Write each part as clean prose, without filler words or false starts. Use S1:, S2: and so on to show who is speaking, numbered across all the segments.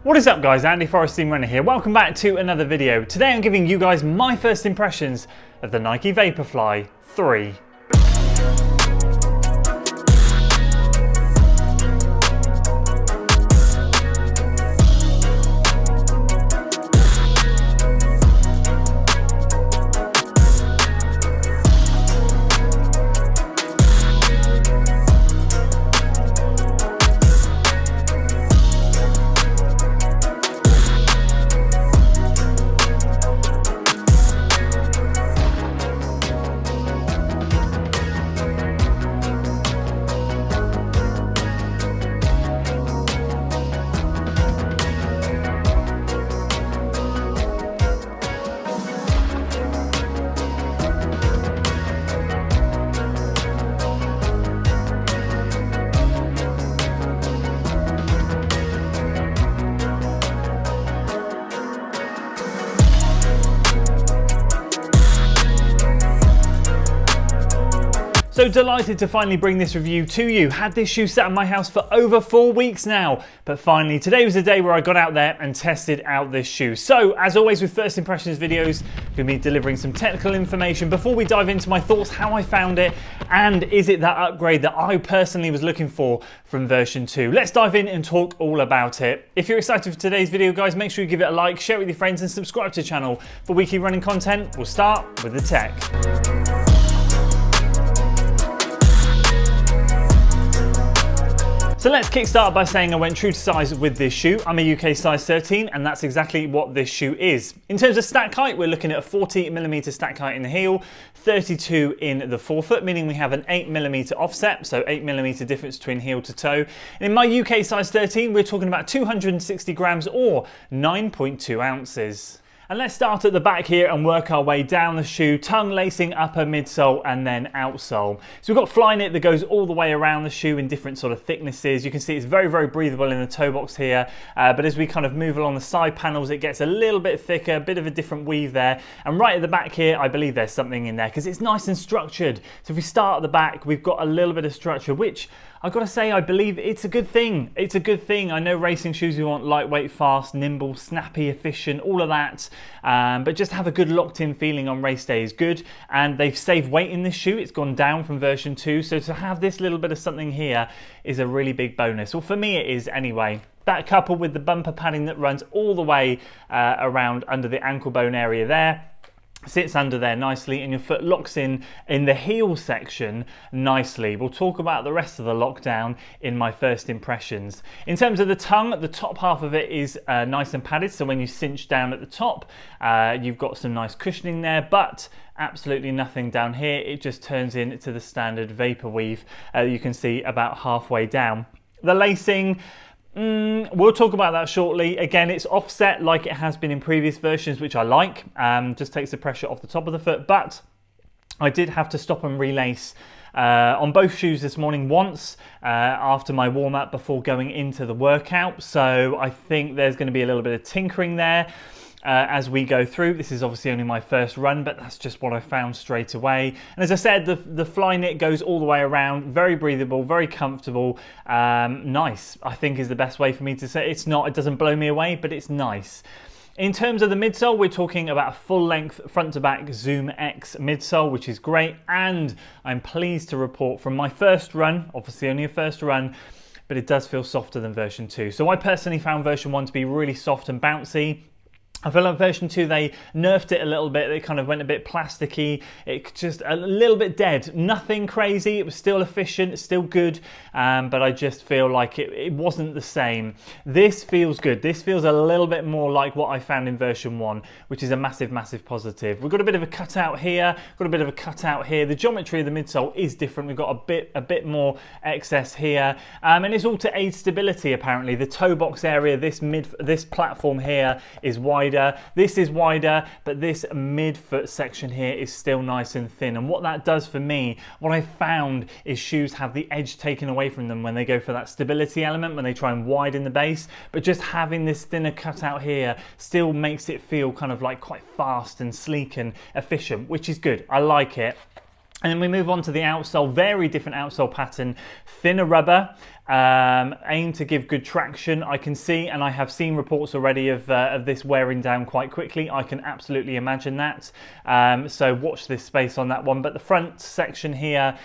S1: What is up guys, Andy Forrest Team Runner here. Welcome back to another video. Today I'm giving you guys my first impressions of the Nike Vaporfly 3. So delighted to finally bring this review to you. Had this shoe sat in my house for over 4 weeks now, but finally today was the day where I got out there and tested out this shoe. So as always with first impressions videos, I'm going to be delivering some technical information before we dive into my thoughts, how I found it, and is it that upgrade that I personally was looking for from version 2. Let's dive in and talk all about it. If you're excited for today's video guys, make sure you give it a like, share it with your friends and subscribe to the channel for weekly running content. We'll start with the tech. So let's kickstart by saying I went true to size with this shoe. I'm a UK size 13 and that's exactly what this shoe is. In terms of stack height, we're looking at a 40mm stack height in the heel, 32 in the forefoot, meaning we have an 8mm offset, so 8mm difference between heel to toe. And in my UK size 13, we're talking about 260 grams or 9.2 ounces. And let's start at the back here and work our way down the shoe, tongue lacing upper midsole and then outsole. So we've got fly knit that goes all the way around the shoe in different sort of thicknesses. You can see it's very, very breathable in the toe box here, but as we kind of move along the side panels, it gets a little bit thicker, a bit of a different weave there. And right at the back here, I believe there's something in there because it's nice and structured. So if we start at the back, we've got a little bit of structure, which I've got to say, I believe it's a good thing. It's a good thing. I know racing shoes, we want lightweight, fast, nimble, snappy, efficient, all of that. But just have a good locked in feeling on race day is good. And they've saved weight in this shoe. It's gone down from version 2. So to have this little bit of something here is a really big bonus. Well, for me it is anyway. That coupled with the bumper padding that runs all the way around under the ankle bone area there, sits under there nicely and your foot locks in the heel section nicely. We'll talk about the rest of the lockdown in my first impressions. In terms of the tongue, the top half of it is nice and padded, so when you cinch down at the top, you've got some nice cushioning there, but absolutely nothing down here. It just turns into the standard vapor weave you can see about halfway down. The lacing, we'll talk about that shortly. Again, it's offset like it has been in previous versions, which I like. Just takes the pressure off the top of the foot, but I did have to stop and relace on both shoes this morning once after my warm-up before going into the workout. So I think there's going to be a little bit of tinkering there as we go through. This is obviously only my first run, but that's just what I found straight away. And as I said, the fly knit goes all the way around, very breathable, very comfortable, nice, I think is the best way for me to say. It doesn't blow me away, but it's nice. In terms of the midsole, we're talking about a full length front to back Zoom X midsole, which is great. And I'm pleased to report from my first run, obviously only a first run, but it does feel softer than version 2. So I personally found version 1 to be really soft and bouncy. I feel like version 2, they nerfed it a little bit. They kind of went a bit plasticky. It just a little bit dead. Nothing crazy. It was still efficient, still good. But I just feel like it wasn't the same. This feels good. This feels a little bit more like what I found in version 1, which is a massive, massive positive. We've got a bit of a cutout here. Got a bit of a cutout here. The geometry of the midsole is different. We've got a bit more excess here. And it's all to aid stability, apparently. The toe box area, this platform here is wide. This is wider, but this mid-foot section here is still nice and thin. And what that does for me, what I found is shoes have the edge taken away from them when they go for that stability element, when they try and widen the base. But just having this thinner cutout here still makes it feel kind of like quite fast and sleek and efficient, which is good. I like it. And then we move on to the outsole, very different outsole pattern, thinner rubber, Aim to give good traction. I can see, and I have seen reports already of this wearing down quite quickly. I can absolutely imagine that. So watch this space on that one. But the front section here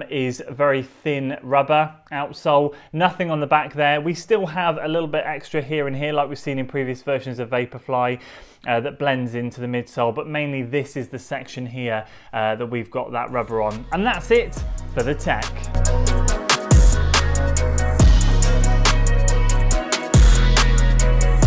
S1: is very thin rubber outsole. Nothing on the back there. We still have a little bit extra here and here, like we've seen in previous versions of Vaporfly. That blends into the midsole, but mainly this is the section here that we've got that rubber on. And that's it for the tech.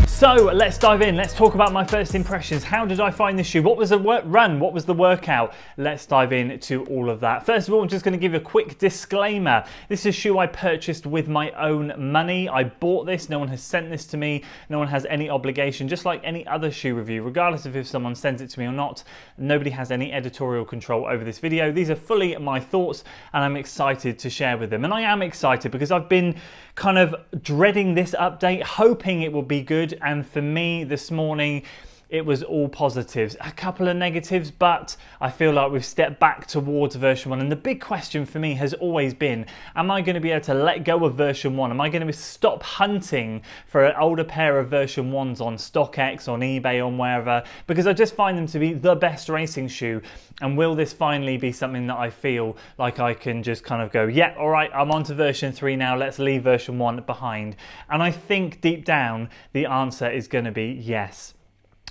S1: So let's dive in. Let's talk about my first impressions. How did I find this shoe? What was the run? What was the workout? Let's dive into all of that. First of all, I'm just going to give a quick disclaimer. This is a shoe I purchased with my own money. I bought this. No one has sent this to me. No one has any obligation. Just like any other shoe review, regardless of if someone sends it to me or not, nobody has any editorial control over this video. These are fully my thoughts, and I'm excited to share with them. And I am excited because I've been kind of dreading this update, hoping it will be good. And for me this morning, it was all positives, a couple of negatives, but I feel like we've stepped back towards version 1. And the big question for me has always been, am I going to be able to let go of version 1? Am I going to stop hunting for an older pair of version 1s on StockX, on eBay, on wherever? Because I just find them to be the best racing shoe. And will this finally be something that I feel like I can just kind of go, yeah, all right, I'm on to version 3 now, let's leave version 1 behind? And I think deep down, the answer is going to be yes.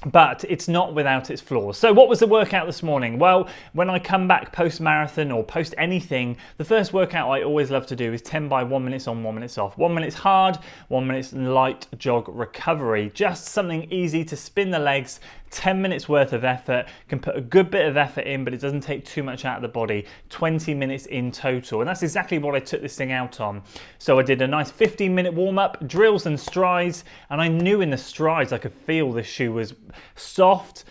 S1: But it's not without its flaws. So what was the workout this morning? Well, when I come back post-marathon or post anything, the first workout I always love to do is 10 by 1 minutes on, 1 minute off. 1 minute's hard, 1 minute's light jog recovery. Just something easy to spin the legs, 10 minutes worth of effort, can put a good bit of effort in, but it doesn't take too much out of the body. 20 minutes in total. And that's exactly what I took this thing out on. So I did a nice 15-minute warm-up, drills and strides, and I knew in the strides I could feel the shoe was soft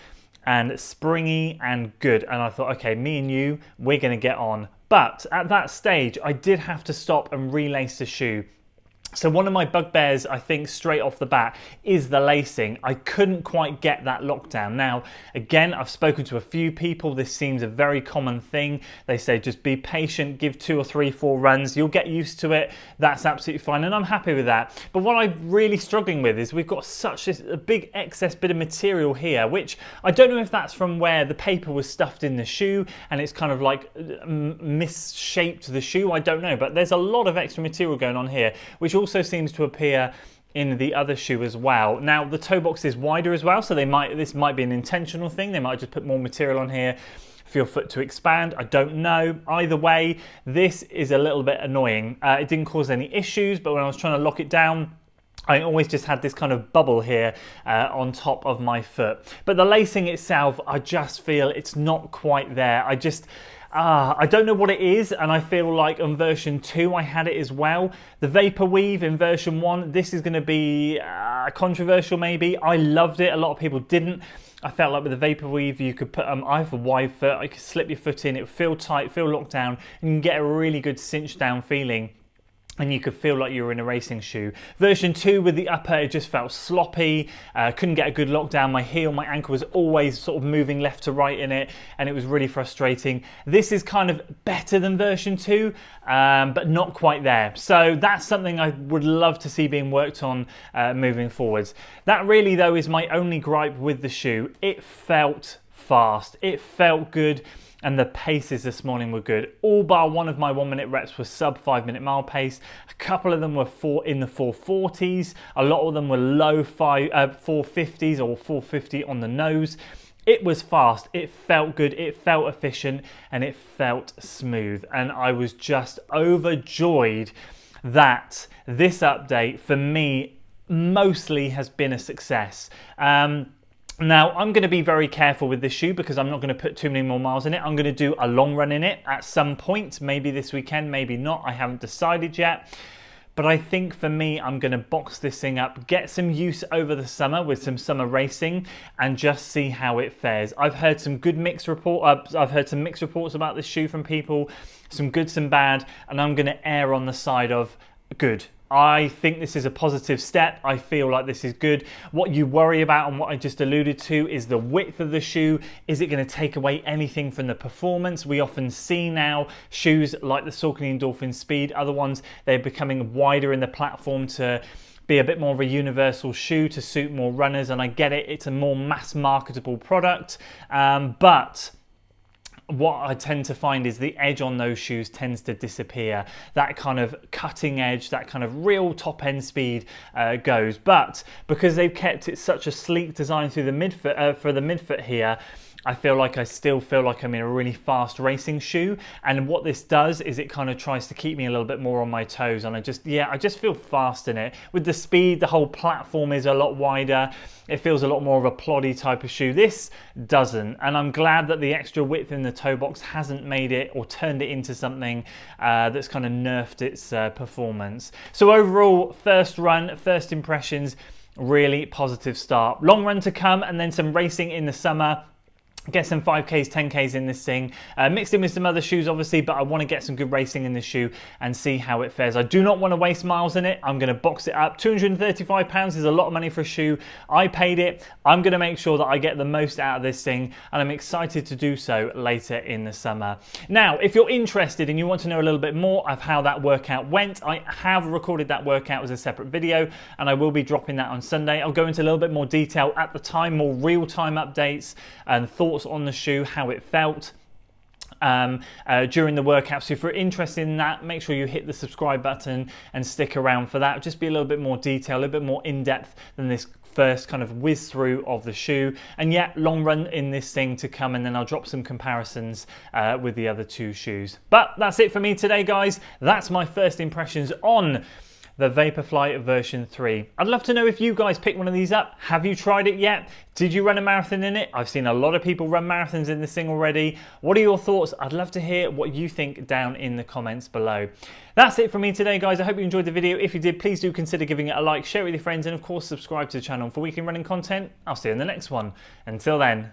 S1: and springy and good. And I thought, okay, me and you, we're going to get on. But at that stage, I did have to stop and relace the shoe. So one of my bugbears, I think, straight off the bat is the lacing. I couldn't quite get that lockdown. Now, again, I've spoken to a few people. This seems a very common thing. They say just be patient, give 2 or 3, 4 runs. You'll get used to it. That's absolutely fine, and I'm happy with that. But what I'm really struggling with is we've got such a big excess bit of material here, which I don't know if that's from where the paper was stuffed in the shoe and it's kind of like misshaped the shoe. I don't know, but there's a lot of extra material going on here, which also seems to appear in the other shoe as well. Now the toe box is wider as well, so this might be an intentional thing. They might just put more material on here for your foot to expand. I don't know. Either way, this is a little bit annoying. It didn't cause any issues, but when I was trying to lock it down, I always just had this kind of bubble here on top of my foot. But the lacing itself, I just feel it's not quite there. I don't know what it is, and I feel like on version 2 I had it as well. The Vapor Weave in version 1, this is going to be controversial maybe. I loved it, a lot of people didn't. I felt like with the Vapor Weave you could put I have a wide foot, you could slip your foot in, it would feel tight, feel locked down, and you can get a really good cinch down feeling. And you could feel like you were in a racing shoe. Version 2 with the upper, it just felt sloppy. Couldn't get a good lockdown. My heel, my ankle was always sort of moving left to right in it, and it was really frustrating. This is kind of better than version 2, but not quite there. So that's something I would love to see being worked on moving forwards. That really, though, is my only gripe with the shoe. It felt fast. It felt good. And the paces this morning were good. All bar one of my 1 minute reps was sub 5 minute mile pace. A couple of them were in the 440s. A lot of them were low 450s or 450 on the nose. It was fast, it felt good, it felt efficient, and it felt smooth. And I was just overjoyed that this update for me mostly has been a success. Now, I'm going to be very careful with this shoe because I'm not going to put too many more miles in it. I'm going to do a long run in it at some point, maybe this weekend, maybe not. I haven't decided yet. But I think for me, I'm going to box this thing up, get some use over the summer with some summer racing, and just see how it fares. I've heard some mixed reports about this shoe from people, some good, some bad, and I'm going to err on the side of good. I think this is a positive step. I feel like this is good. What you worry about and what I just alluded to is the width of the shoe. Is it going to take away anything from the performance? We often see now shoes like the Saucony Endorphin Speed, other ones, they're becoming wider in the platform to be a bit more of a universal shoe to suit more runners, and I get it, it's a more mass marketable product, but what I tend to find is the edge on those shoes tends to disappear. That kind of cutting edge, that kind of real top end speed goes. But because they've kept it such a sleek design through the midfoot, for the midfoot here, I still feel like I'm in a really fast racing shoe. And what this does is it kind of tries to keep me a little bit more on my toes. And I just feel fast in it. With the speed, the whole platform is a lot wider. It feels a lot more of a ploddy type of shoe. This doesn't. And I'm glad that the extra width in the toe box hasn't made it or turned it into something that's kind of nerfed its performance. So overall, first run, first impressions, really positive start. Long run to come and then some racing in the summer. Get some 5Ks, 10Ks in this thing, mixed in with some other shoes obviously, but I want to get some good racing in this shoe and see how it fares. I do not want to waste miles in it. I'm going to box it up. £235 is a lot of money for a shoe. I paid it. I'm going to make sure that I get the most out of this thing, and I'm excited to do so later in the summer. Now, if you're interested and you want to know a little bit more of how that workout went, I have recorded that workout as a separate video, and I will be dropping that on Sunday. I'll go into a little bit more detail at the time, more real-time updates and thoughts on the shoe, how it felt during the workout. So if you're interested in that, make sure you hit the subscribe button and stick around for that. It'll just be a little bit more detail, a little bit more in-depth than this first kind of whiz through of the shoe. And yet, long run in this thing to come, and then I'll drop some comparisons with the other two shoes. But that's it for me today, guys. That's my first impressions on the Vaporfly version 3. I'd love to know if you guys picked one of these up. Have you tried it yet? Did you run a marathon in it? I've seen a lot of people run marathons in this thing already. What are your thoughts? I'd love to hear what you think down in the comments below. That's it from me today, guys. I hope you enjoyed the video. If you did, please do consider giving it a like, share it with your friends, and of course subscribe to the channel for weekly running content. I'll see you in the next one. Until then,